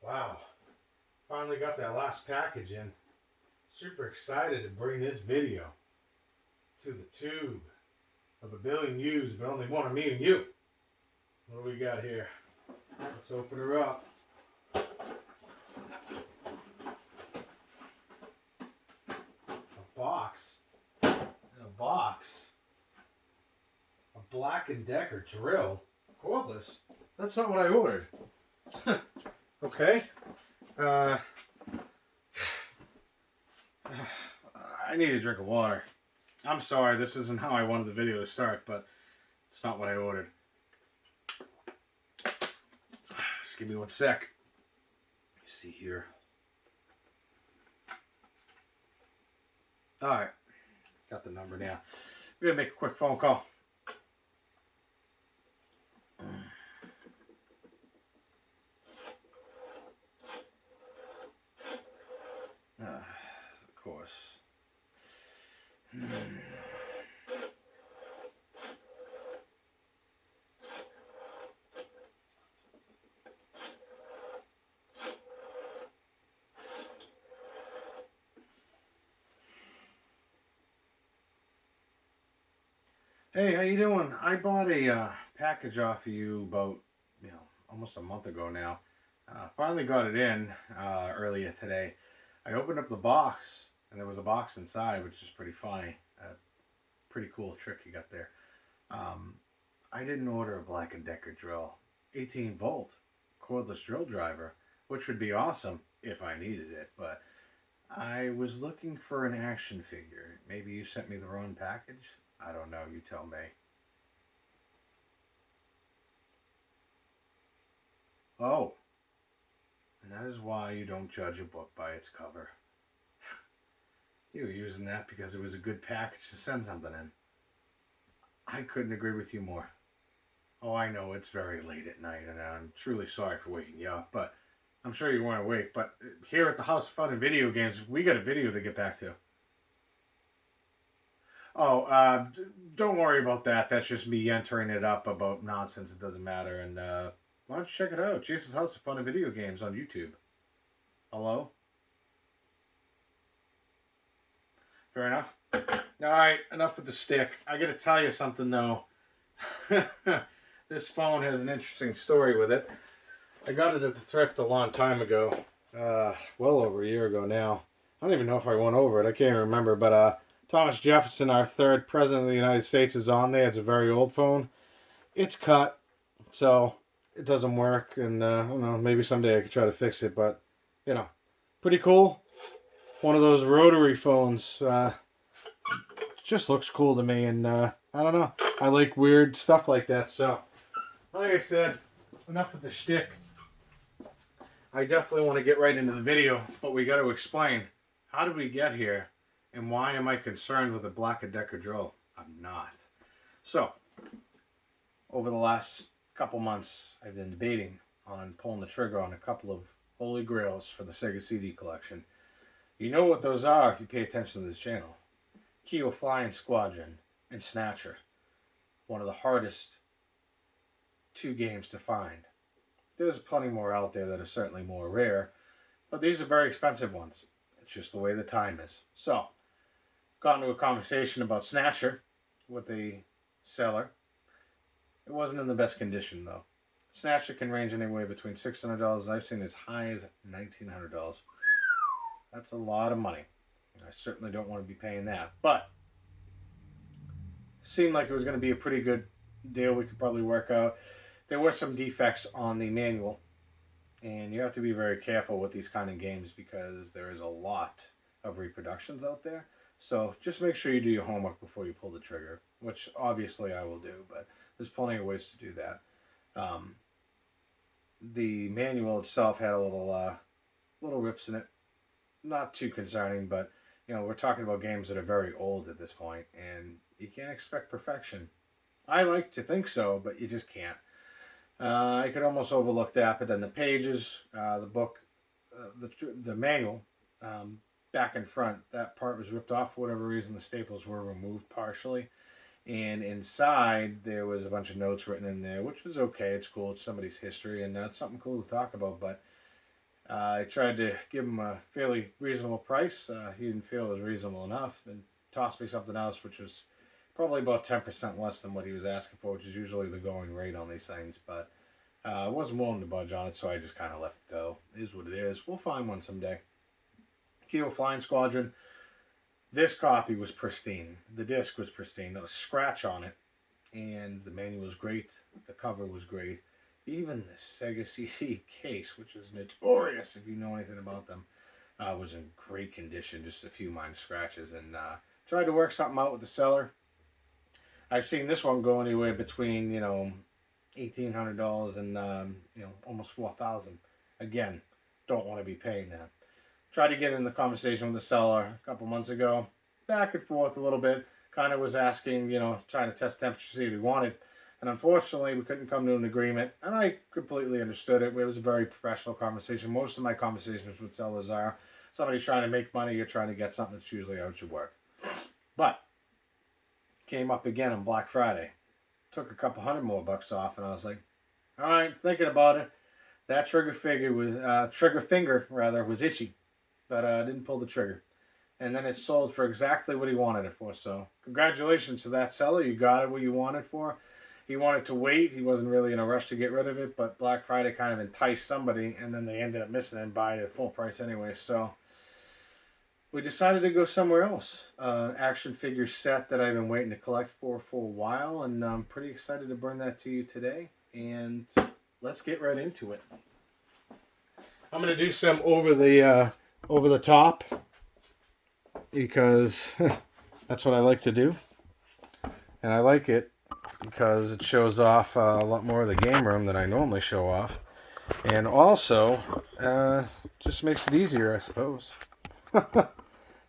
Wow, finally got that last package in. Super excited to bring this video to the tube of a billion views, but only one of me and you. What do we got here? Let's open her up. A box. In a box. A Black & Decker drill. Cordless. That's not what I ordered. Okay. I need a drink of water. I'm sorry, this isn't how I wanted the video to start, but it's not what I ordered. Just give me 1 sec. Let me see here. Alright. Got the number now. We're going to make a quick phone call. Of course. Hey, how you doing? I bought a package off of you about, almost a month ago now. Finally got it in earlier today. I opened up the box, and there was a box inside, which is pretty funny. Pretty cool trick you got there. I didn't order a Black & Decker drill. 18-volt cordless drill driver, which would be awesome if I needed it, but I was looking for an action figure. Maybe you sent me the wrong package? I don't know, you tell me. Oh, and that is why you don't judge a book by its cover. You were using that because it was a good package to send something in. I couldn't agree with you more. Oh, I know it's very late at night, and I'm truly sorry for waking you up, but I'm sure you weren't awake. But here at the House of Fun and Video Games, we got a video to get back to. Oh, don't worry about that. That's just me entering it up about nonsense. It doesn't matter. And why don't you check it out? Jesus' House of Fun and Video Games on YouTube. Hello? Fair enough. Alright, enough with the stick. I gotta tell you something, though. This phone has an interesting story with it. I got it at the thrift a long time ago. Well over a year ago now. I don't even know if I went over it. I can't even remember. But Thomas Jefferson, our third president of the United States, is on there. It's a very old phone. It's cut, so it doesn't work. And I don't know, maybe someday I could try to fix it. But, pretty cool. One of those rotary phones. Just looks cool to me. And I don't know. I like weird stuff like that. So, like I said, enough with the shtick. I definitely want to get right into the video, but we got to explain, how did we get here, and why am I concerned with a Black & Decker drill? I'm not. So, over the last couple months, I've been debating on pulling the trigger on a couple of holy grails for the Sega CD collection. You know what those are if you pay attention to this channel. Kyo Flying Squadron and Snatcher. One of the hardest 2 games to find. There's plenty more out there that are certainly more rare, but these are very expensive ones. It's just the way the time is. So, got into a conversation about Snatcher with the seller. It wasn't in the best condition, though. Snatcher can range anywhere between $600, and I've seen as high as $1,900. That's a lot of money. I certainly don't want to be paying that, but seemed like it was going to be a pretty good deal we could probably work out. There were some defects on the manual, and you have to be very careful with these kind of games because there is a lot of reproductions out there. So just make sure you do your homework before you pull the trigger, which obviously I will do, but there's plenty of ways to do that. The manual itself had a little rips in it. Not too concerning, but we're talking about games that are very old at this point, and you can't expect perfection. I like to think so, but you just can't. I could almost overlook that, but then the pages, the book, the manual, back and front, that part was ripped off for whatever reason. The staples were removed partially, and inside there was a bunch of notes written in there, which is okay. It's cool. It's somebody's history, and that's something cool to talk about. But I tried to give him a fairly reasonable price. He didn't feel it was reasonable enough and tossed me something else, which was probably about 10% less than what he was asking for, which is usually the going rate on these things. But I wasn't willing to budge on it, so I just kind of let it go. It is what it is. We'll find one someday. Kilo Flying Squadron. This copy was pristine. The disc was pristine. There was a scratch on it, and the manual was great. The cover was great. Even the Sega CD case, which is notorious if you know anything about them, was in great condition. Just a few minor scratches, and tried to work something out with the seller. I've seen this one go anywhere between $1,800 and almost $4,000. Again, don't want to be paying that. Tried to get in the conversation with the seller a couple months ago, back and forth a little bit. Kind of was asking, trying to test temperature, see what he wanted. And unfortunately, we couldn't come to an agreement. And I completely understood it. It was a very professional conversation. Most of my conversations with sellers are somebody's trying to make money, you're trying to get something that's usually out your work. But came up again on Black Friday. Took a couple $100 more off, and I was like, all right, thinking about it. That trigger finger was itchy, but I didn't pull the trigger. And then it sold for exactly what he wanted it for. So congratulations to that seller. You got it what you wanted for. He wanted to wait. He wasn't really in a rush to get rid of it, but Black Friday kind of enticed somebody, and then they ended up missing it and buying it at full price anyway. So we decided to go somewhere else. Action figure set that I've been waiting to collect for a while, and I'm pretty excited to bring that to you today. And let's get right into it. I'm going to do some over the top because that's what I like to do, and I like it because it shows off a lot more of the game room than I normally show off, and also just makes it easier, I suppose.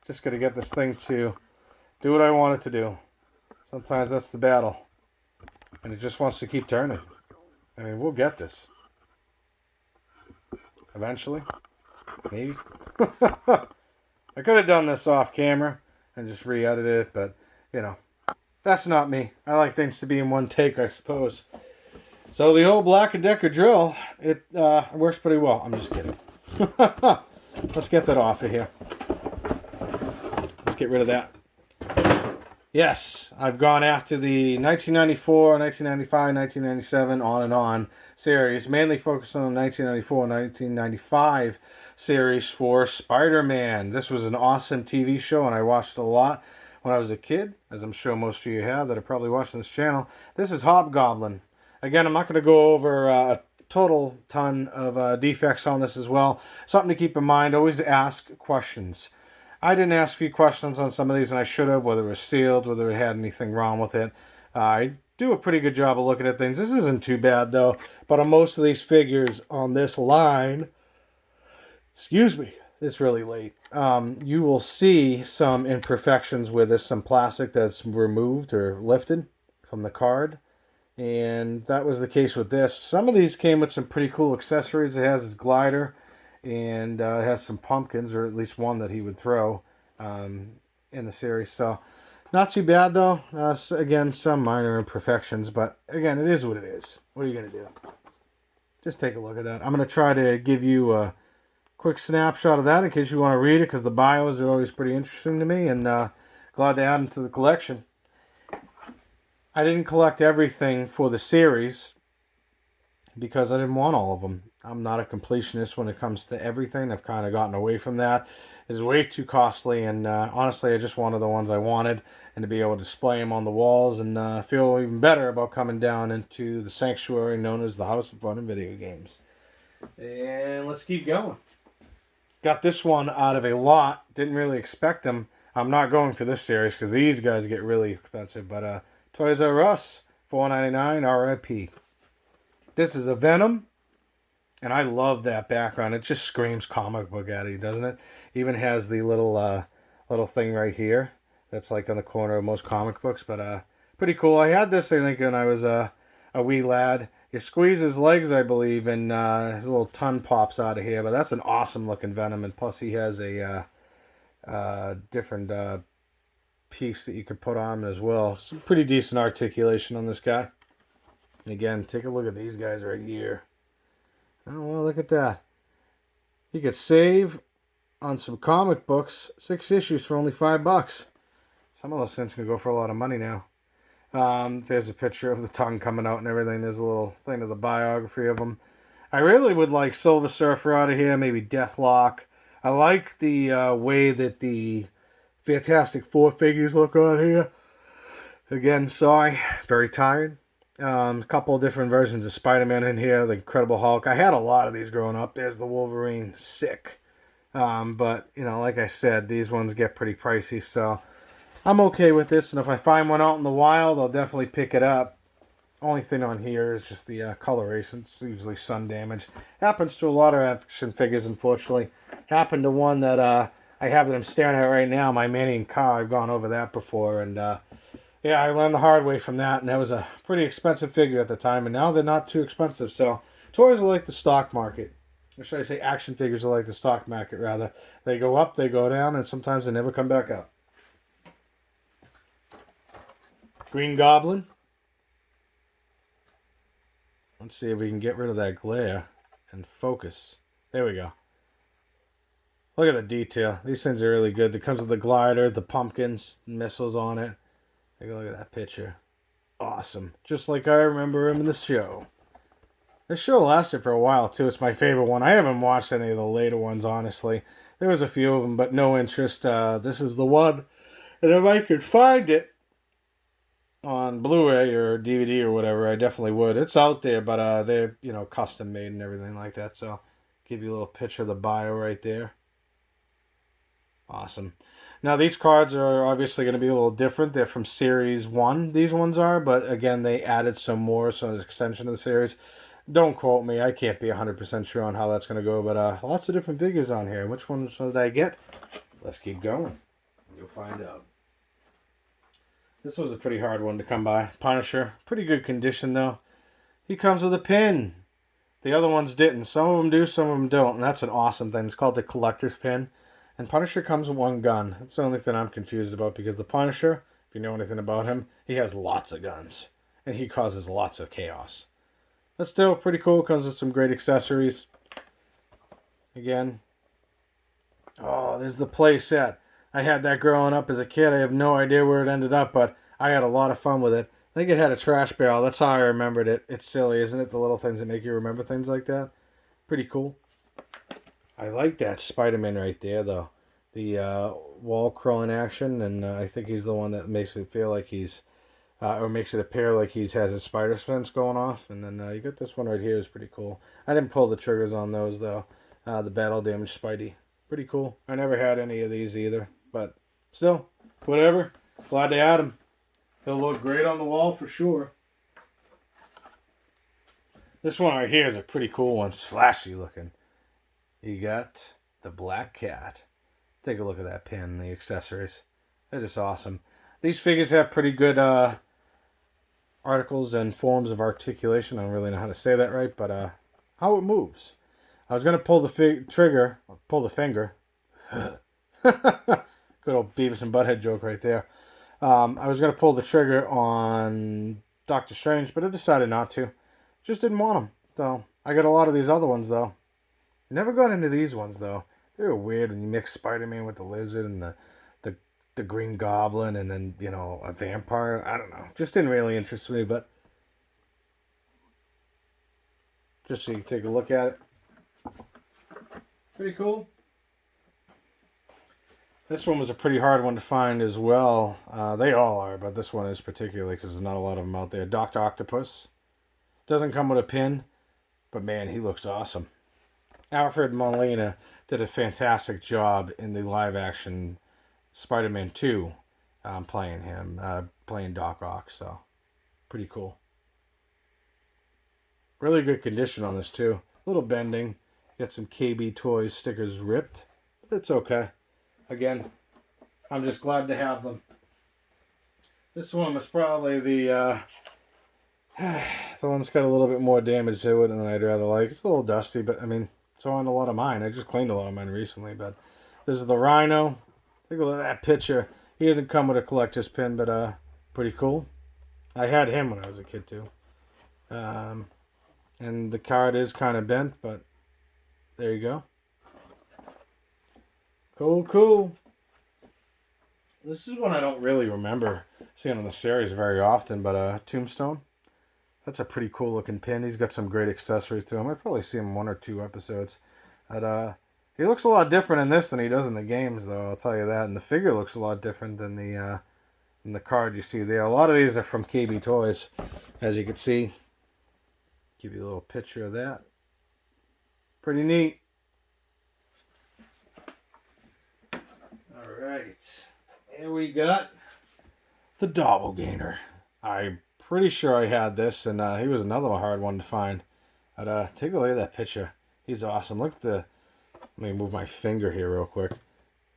Just got to get this thing to do what I want it to do. Sometimes that's the battle, and it just wants to keep turning. I mean, we'll get this eventually, maybe. I could have done this off camera and just re-edited it, but that's not me. I like things to be in one take, I suppose. So the old Black & Decker drill, it works pretty well. I'm just kidding. Let's get that off of here. Let's get rid of that. Yes, I've gone after the 1994, 1995, 1997, on and on series, mainly focused on the 1994 and 1995 series for Spider-Man. This was an awesome TV show, and I watched it a lot when I was a kid, as I'm sure most of you have that are probably watching this channel. This is Hobgoblin. Again, I'm not going to go over a total ton of defects on this as well. Something to keep in mind, always ask questions. I didn't ask a few questions on some of these, and I should have, whether it was sealed, whether it had anything wrong with it. I do a pretty good job of looking at things. This isn't too bad, though, but on most of these figures on this line, excuse me, it's really late, you will see some imperfections with this, some plastic that's removed or lifted from the card, and that was the case with this. Some of these came with some pretty cool accessories. It has this glider, and it has some pumpkins, or at least one that he would throw in the series. So not too bad, though. Again, some minor imperfections, but again, it is what it is. What are you going to do? Just take a look at that. I'm going to try to give you a quick snapshot of that in case you want to read it, because the bios are always pretty interesting to me, and glad to add them to the collection. I didn't collect everything for the series because I didn't want all of them. I'm not a completionist when it comes to everything. I've kind of gotten away from that. It's way too costly, and honestly, I just wanted the ones I wanted, and to be able to display them on the walls, and feel even better about coming down into the sanctuary known as the House of Fun and Video Games. And let's keep going. Got this one out of a lot. Didn't really expect them. I'm not going for this series because these guys get really expensive, but Toys R Us, $4.99 RIP. This is a Venom, and I love that background. It just screams comic book at you, doesn't it? Even has the little thing right here that's like on the corner of most comic books, but pretty cool. I had this, I think, when I was a wee lad. You squeeze his legs, I believe, and his little tongue pops out of here. But that's an awesome looking Venom, and plus he has a different piece that you could put on as well. Some pretty decent articulation on this guy. Again, take a look at these guys right here. Oh, well, look at that. you could save on some comic books, 6 issues for only $5. Some of those things can go for a lot of money now. There's a picture of the tongue coming out and everything. There's a little thing of the biography of them. I really would like Silver Surfer out of here, maybe Deathlock. I like the way that the Fantastic Four figures look on here. Again, sorry, very tired. A couple of different versions of Spider-Man in here, the Incredible Hulk. I had a lot of these growing up. There's the Wolverine, sick. But, you know, like I said, these ones get pretty pricey, so I'm okay with this. And if I find one out in the wild, I'll definitely pick it up. Only thing on here is just the coloration. It's usually sun damage. Happens to a lot of action figures, unfortunately. Happened to one that I have that I'm staring at right now, my Manny & Car. I've gone over that before, and yeah, I learned the hard way from that, and that was a pretty expensive figure at the time, and now they're not too expensive. So toys are like the stock market. Or should I say action figures are like the stock market, rather. They go up, they go down, and sometimes they never come back up. Green Goblin. Let's see if we can get rid of that glare and focus. There we go. Look at the detail. These things are really good. It comes with the glider, the pumpkins, missiles on it. Take a look at that picture. Awesome. Just like I remember him in the show. This show lasted for a while, too. It's my favorite one. I haven't watched any of the later ones, honestly. There was a few of them, but no interest. This is the one. And if I could find it on Blu-ray or DVD or whatever, I definitely would. It's out there, but they're, you know, custom made and everything like that. So, give you a little picture of the bio right there. Awesome. Now, these cards are obviously going to be a little different. They're from Series 1, these ones are, but again, they added some more, so it's an extension of the series. Don't quote me. I can't be 100% sure on how that's going to go, but lots of different figures on here. Which ones did I get? Let's keep going. You'll find out. This was a pretty hard one to come by. Punisher. Pretty good condition, though. He comes with a pin. The other ones didn't. Some of them do, some of them don't, and that's an awesome thing. It's called the collector's pin. And Punisher comes with one gun. That's the only thing I'm confused about, because the Punisher, if you know anything about him, he has lots of guns. And he causes lots of chaos. That's still pretty cool. Comes with some great accessories. Again. Oh, there's the play set. I had that growing up as a kid. I have no idea where it ended up, but I had a lot of fun with it. I think it had a trash barrel. That's how I remembered it. It's silly, isn't it? The little things that make you remember things like that. Pretty cool. I like that Spiderman right there, though. The wall crawling action, and I think he's the one that makes it feel like he's, or makes it appear like he has his spider sense going off. And then you got this one right here is pretty cool. I didn't pull the triggers on those, though. The battle damage Spidey. Pretty cool. I never had any of these either, but still, whatever. Glad they had him. He'll look great on the wall for sure. This one right here is a pretty cool one. It's flashy looking. You got the Black Cat. Take a look at that pin and the accessories. They're just awesome. These figures have pretty good articles and forms of articulation. I don't really know how to say that right, but how it moves. I was going to pull the trigger, or pull the finger. Good old Beavis and Butthead joke right there. I was going to pull the trigger on Doctor Strange, but I decided not to. Just didn't want them. So I got a lot of these other ones, though. Never got into these ones, though. They were weird when you mix Spider-Man with the Lizard and the Green Goblin and then, you know, a vampire. I don't know. Just didn't really interest me, but just so you can take a look at it. Pretty cool. This one was a pretty hard one to find as well. They all are, but this one is particularly because there's not a lot of them out there. Dr. Octopus. Doesn't come with a pin, but man, he looks awesome. Alfred Molina did a fantastic job in the live-action Spider-Man 2 playing him, playing Doc Ock, so pretty cool. Really good condition on this, too. A little bending. Got some KB Toys stickers ripped, but it's okay. Again, I'm just glad to have them. This one was probably the one that's got a little bit more damage to it than I'd rather like. It's a little dusty, but I mean, it's on a lot of mine. I just cleaned a lot of mine recently, but this is the Rhino. Take a look at that picture. He doesn't come with a collector's pin, but pretty cool. I had him when I was a kid too. And the card is kind of bent, but there you go. Cool, cool. This is one I don't really remember seeing on the series very often, but Tombstone. That's a pretty cool looking pin. He's got some great accessories to him. I've probably seen him 1 or 2 episodes. But he looks a lot different in this than he does in the games, though. I'll tell you that. And the figure looks a lot different than the card you see there. A lot of these are from KB Toys, as you can see. Give you a little picture of that. Pretty neat. All right. Here we got the Doppelganger. I'm pretty sure I had this, and he was another hard one to find. But take a look at that picture. He's awesome. Look at the... Let me move my finger here real quick.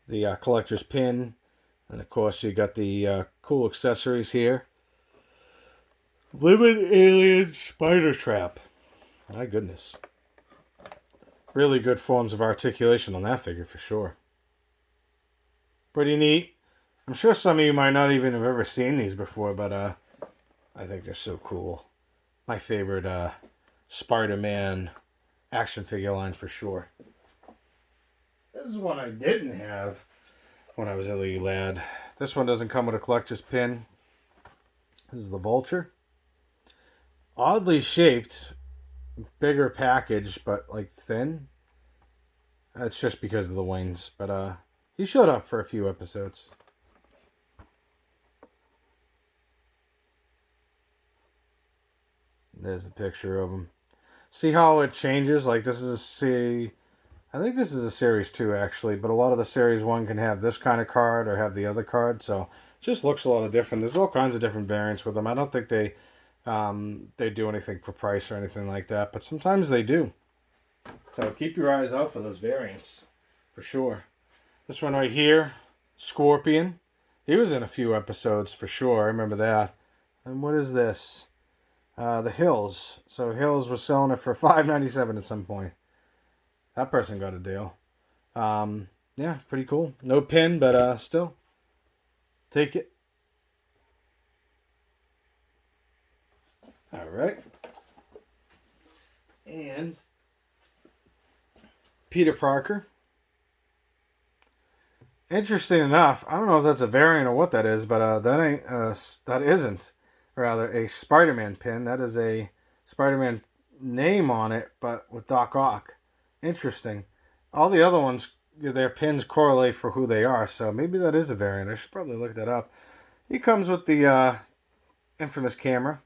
The collector's pin. And, of course, you got the cool accessories here. Living alien spider trap. My goodness. Really good forms of articulation on that figure for sure. Pretty neat. I'm sure some of you might not even have ever seen these before, but I think they're so cool. My favorite Spider-Man action figure line for sure. This is one I didn't have when I was a wee lad. This one doesn't come with a collector's pin. This is the Vulture. Oddly shaped, bigger package, but like thin. That's just because of the wings, but he showed up for a few episodes. There's a picture of him. See how it changes? Like this is I think this is a series 2 actually, but a lot of the series 1 can have this kind of card or have the other card, so it just looks a lot of different. There's all kinds of different variants with them. I don't think they do anything for price or anything like that, but sometimes they do. So keep your eyes out for those variants, for sure. This one right here, Scorpion. He was in a few episodes for sure. I remember that. And what is this? The Hills. So Hills was selling it for $5.97 at some point. That person got a deal. Yeah, pretty cool. No pin, but still, take it. All right. And Peter Parker. Interesting enough, I don't know if that's a variant or what that is, but that isn't rather a Spider-Man pin. That is a Spider-Man name on it, but with Doc Ock. Interesting. All the other ones, their pins correlate for who they are, so maybe that is a variant. I should probably look that up. He comes with the infamous camera.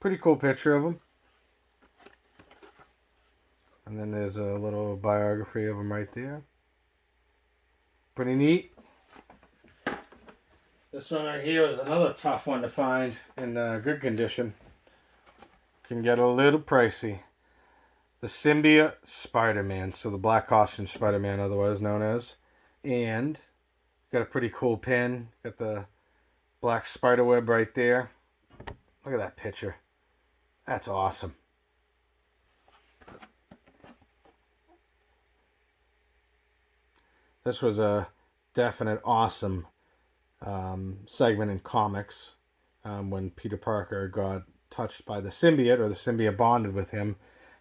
Pretty cool picture of him. And then there's a little biography of him right there. Pretty neat. This one right here is another tough one to find in good condition. Can get a little pricey. The Symbiote Spider-Man, so the black costume Spider-Man otherwise known as. And got a pretty cool pin. Got the black spider web right there. Look at that picture. That's awesome. This was a definite awesome segment in comics when Peter Parker got touched by the symbiote, or the symbiote bonded with him.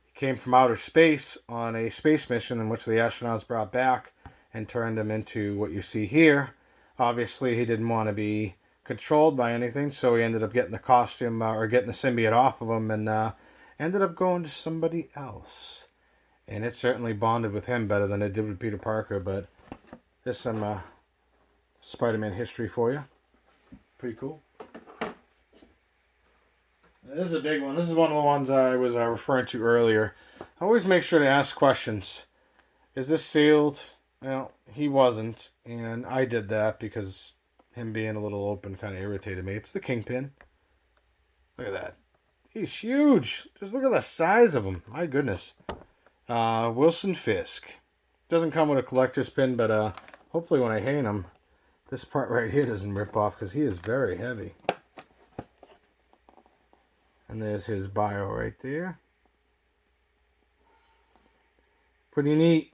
He came from outer space on a space mission in which the astronauts brought back and turned him into what you see here. Obviously, he didn't want to be controlled by anything, so he ended up getting the costume or getting the symbiote off of him and ended up going to somebody else. And it certainly bonded with him better than it did with Peter Parker, but there's some Spider-Man history for you. Pretty cool. This is a big one. This is one of the ones I was referring to earlier. I always make sure to ask questions. Is this sealed? Well, he wasn't, and I did that because him being a little open kind of irritated me. It's the Kingpin. Look at that. He's huge. Just look at the size of him. My goodness. Wilson Fisk. Doesn't come with a collector's pin, but hopefully when I hang him, this part right here doesn't rip off because he is very heavy. And there's his bio right there. Pretty neat.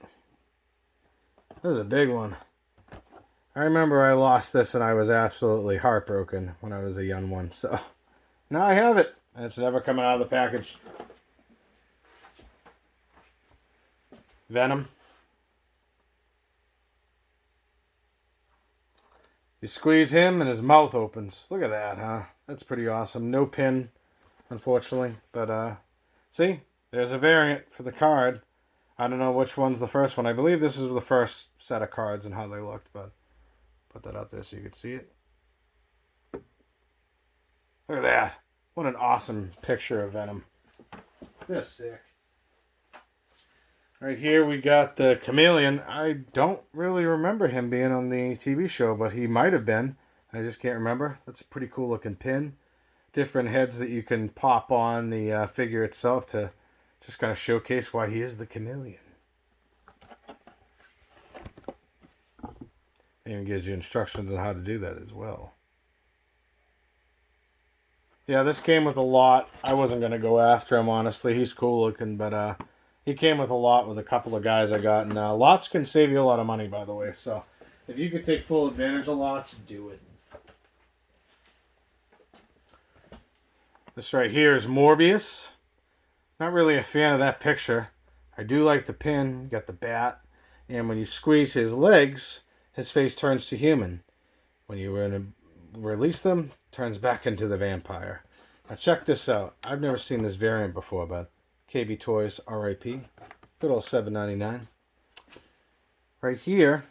This is a big one. I remember I lost this and I was absolutely heartbroken when I was a young one. So now I have it. And it's never coming out of the package. Venom. You squeeze him and his mouth opens. Look at that, huh? That's pretty awesome. No pin, unfortunately. But, see? There's a variant for the card. I don't know which one's the first one. I believe this is the first set of cards and how they looked, but put that up there so you can see it. Look at that. What an awesome picture of Venom. Just sick. Right here we got the Chameleon. I don't really remember him being on the TV show, but he might have been. I just can't remember. That's a pretty cool looking pin. Different heads that you can pop on the figure itself to just kind of showcase why he is the Chameleon. And gives you instructions on how to do that as well. Yeah, this came with a lot. I wasn't going to go after him, honestly. He's cool looking, but he came with a lot with a couple of guys I got. And lots can save you a lot of money, by the way. So if you could take full advantage of lots, do it. This right here is Morbius. Not really a fan of that picture. I do like the pin. You got the bat. And when you squeeze his legs, his face turns to human. When you release them, turns back into the vampire. Now check this out. I've never seen this variant before, but KB Toys RIP. Good old $7.99. Right here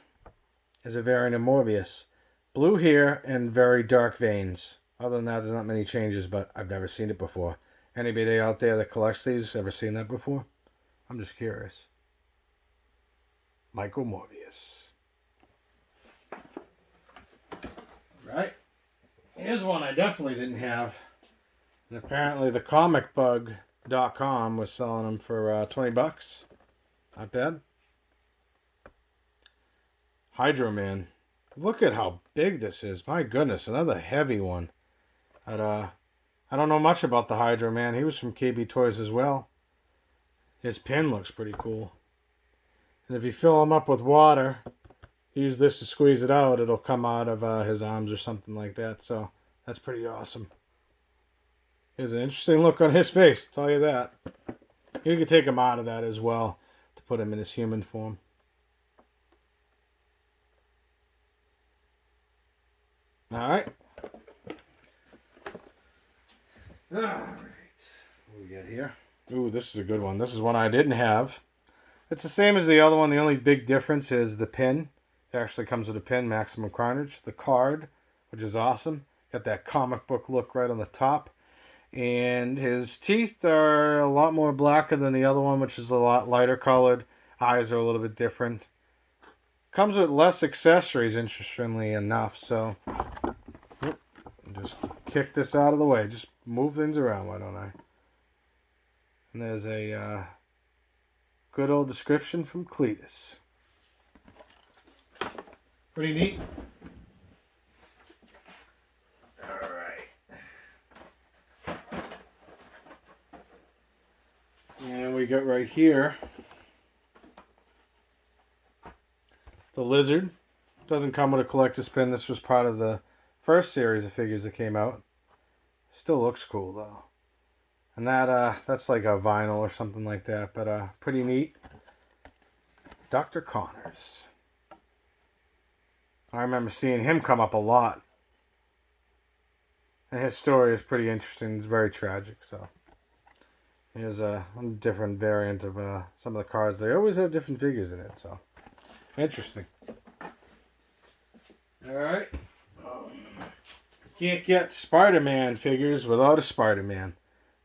is a variant of Morbius. Blue hair and very dark veins. Other than that, there's not many changes, but I've never seen it before. Anybody out there that collects these ever seen that before? I'm just curious. Michael Morbius. Right? Here's one I definitely didn't have. And apparently the comicbug.com was selling them for 20 bucks. Not bad. Hydro Man. Look at how big this is. My goodness, another heavy one. But, I don't know much about the Hydro Man. He was from KB Toys as well. His pin looks pretty cool. And if you fill him up with water, use this to squeeze it out, it'll come out of his arms or something like that. So that's pretty awesome. There's an interesting look on his face, I'll tell you that. You can take him out of that as well to put him in his human form. Alright. Alright. What do we got here? Ooh, this is a good one. This is one I didn't have. It's the same as the other one. The only big difference is the pin. It actually comes with a pin, Maximum Carnage. The card, which is awesome. Got that comic book look right on the top. And his teeth are a lot more blacker than the other one, which is a lot lighter colored. Eyes are a little bit different. Comes with less accessories, interestingly enough. So, just kick this out of the way. Just move things around, why don't I? And there's a good old description from Cletus. Pretty neat. And we got right here the Lizard. Doesn't come with a collector's pin. This was part of the first series of figures that came out. Still looks cool though. And that's like a vinyl or something like that, but pretty neat. Dr. Connors. I remember seeing him come up a lot. And his story is pretty interesting. It's very tragic, so. Here's a different variant of some of the cards. They always have different figures in it, so. Interesting. Alright. Can't get Spider-Man figures without a Spider-Man.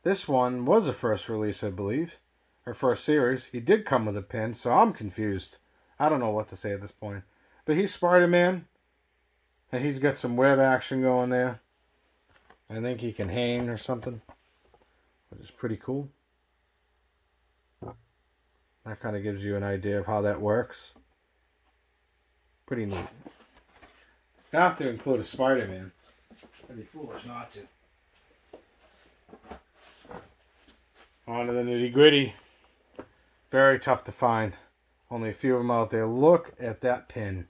This one was a first release, I believe. Or first series. He did come with a pin, so I'm confused. I don't know what to say at this point. But he's Spider-Man. And he's got some web action going there. I think he can hang or something. Which is pretty cool. That kind of gives you an idea of how that works. Pretty neat. You have to include a Spider-Man. I'd be foolish not to. On to the nitty-gritty. Very tough to find. Only a few of them out there. Look at that pin.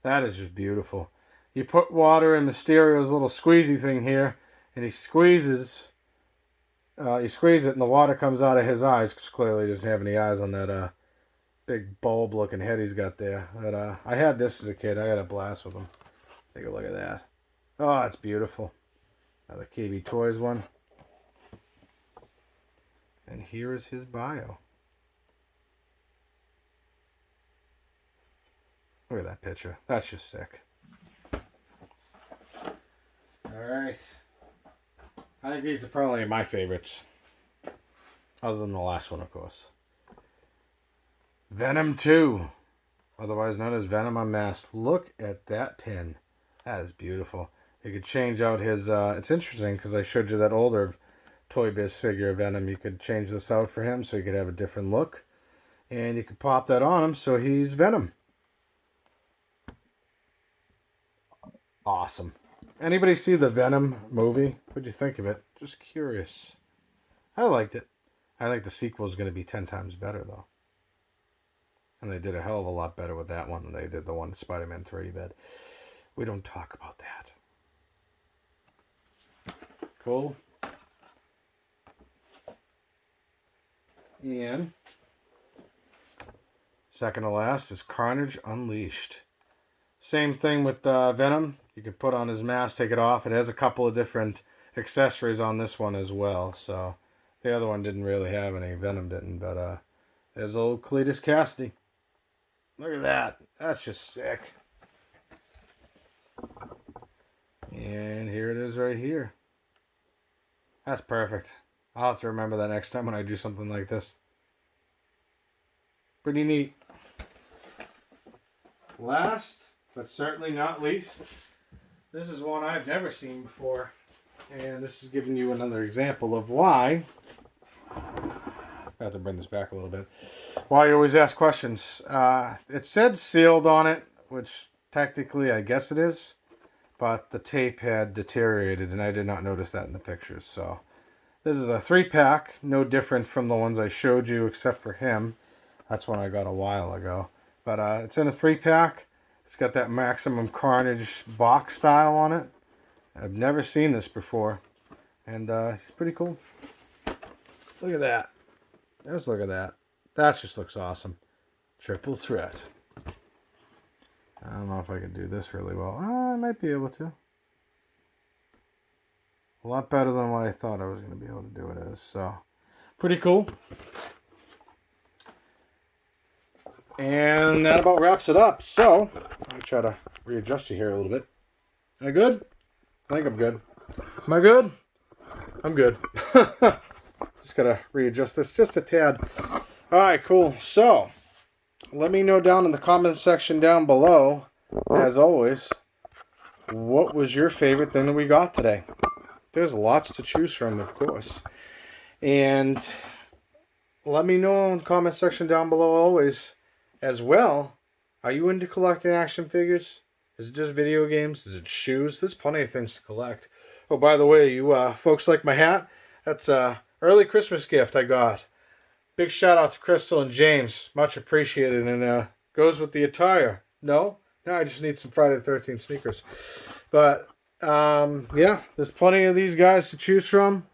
That is just beautiful. You put water in Mysterio's little squeezy thing here, and he squeezes. You squeeze it, and the water comes out of his eyes, because clearly he doesn't have any eyes on that big bulb-looking head he's got there. But I had this as a kid. I had a blast with him. Take a look at that. Oh, it's beautiful. Another KB Toys one. And here is his bio. Look at that picture. That's just sick. Alright. I think these are probably my favorites. Other than the last one, of course. Venom 2. Otherwise known as Venom Unmasked. Look at that pin. That is beautiful. You could change out his... it's interesting because I showed you that older Toy Biz figure of Venom. You could change this out for him so he could have a different look. And you could pop that on him so he's Venom. Awesome. Anybody see the Venom movie? What'd you think of it? Just curious. I liked it. I think the sequel is going to be 10 times better, though. And they did a hell of a lot better with that one than they did the one Spider-Man 3, but we don't talk about that. Cool. And second to last is Carnage Unleashed. Same thing with Venom. You can put on his mask, take it off. It has a couple of different accessories on this one as well. So the other one didn't really have any. Venom didn't. But there's old Cletus Cassidy. Look at that. That's just sick. And here it is right here. That's perfect. I'll have to remember that next time when I do something like this. Pretty neat. Last, but certainly not least, this is one I've never seen before. And this is giving you another example of why... I have to bring this back a little bit. Why you always ask questions. It said sealed on it, which technically I guess it is. But the tape had deteriorated and I did not notice that in the pictures. So this is a 3-pack. No different from the ones I showed you except for him. That's one I got a while ago. But it's in a 3-pack. It's got that Maximum Carnage box style on it. I've never seen this before. And it's pretty cool. Look at that. Just look at that. That just looks awesome. Triple threat. I don't know if I can do this really well. I might be able to. A lot better than what I thought I was going to be able to do it as. So, pretty cool. And that about wraps it up. So, let me try to readjust you here a little bit. Am I good? I think I'm good. Am I good? I'm good. Just gotta readjust this just a tad. Alright, cool. So, let me know down in the comment section down below, as always, what was your favorite thing that we got today? There's lots to choose from, of course. And let me know in the comment section down below always, as well, are you into collecting action figures? Is it just video games? Is it shoes? There's plenty of things to collect. Oh, by the way, you folks like my hat? That's early Christmas gift I got. Big shout out to Crystal and James. Much appreciated. And goes with the attire. No, I just need some Friday the 13th sneakers. But, yeah, there's plenty of these guys to choose from.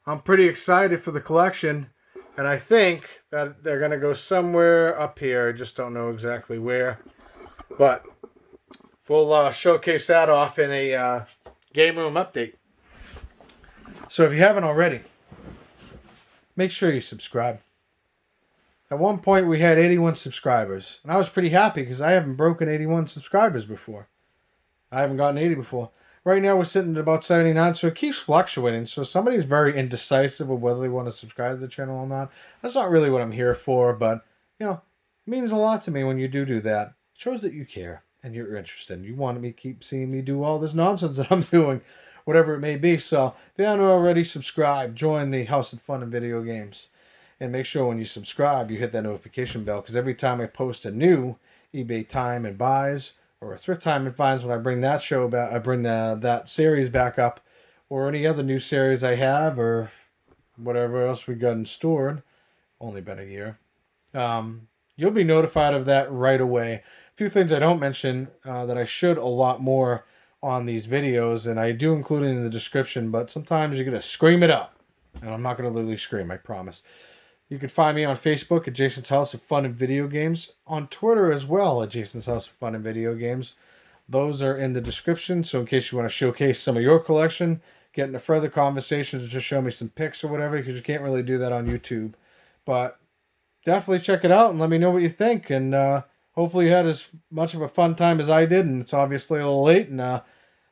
I'm pretty excited for the collection. And I think that they're going to go somewhere up here. I just don't know exactly where. But we'll showcase that off in a game room update. So if you haven't already, make sure you subscribe. At one point we had 81 subscribers. And I was pretty happy because I haven't broken 81 subscribers before. I haven't gotten 80 before. Right now we're sitting at about 79, so it keeps fluctuating. So if somebody's very indecisive of whether they want to subscribe to the channel or not, that's not really what I'm here for. But, you know, it means a lot to me when you do that. It shows that you care and you're interested. You want me to keep seeing me do all this nonsense that I'm doing. Whatever it may be. So, if you haven't already subscribed, join the House of Fun and Video Games. And make sure when you subscribe, you hit that notification bell. Because every time I post a new eBay Time and Buys, or a Thrift Time and Finds, when I bring that show back, I bring that series back up, or any other new series I have, or whatever else we got in store. Only been a year. You'll be notified of that right away. A few things I don't mention that I should a lot more on these videos, and I do include it in the description, but sometimes you're going to scream it up. And I'm not going to literally scream, I promise. You can find me on Facebook at Jason's House of Fun and Video Games. On Twitter as well at Jason's House of Fun and Video Games. those are in the description. So in case you want to showcase some of your collection, get into further conversations, or just show me some pics or whatever, because you can't really do that on YouTube. But definitely check it out and let me know what you think. And hopefully you had as much of a fun time as I did. And it's obviously a little late. And I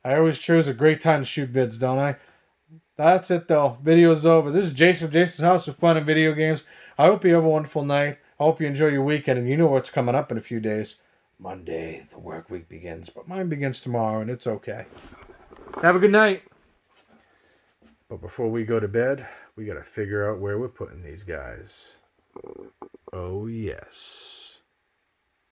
always choose a great time to shoot vids, don't I? That's it, though. Video's over. This is Jason from Jason's House with Fun and Video Games. I hope you have a wonderful night. I hope you enjoy your weekend. And you know what's coming up in a few days. Monday, the work week begins. But mine begins tomorrow, and it's okay. Have a good night. But before we go to bed, we got to figure out where we're putting these guys. Oh, yes.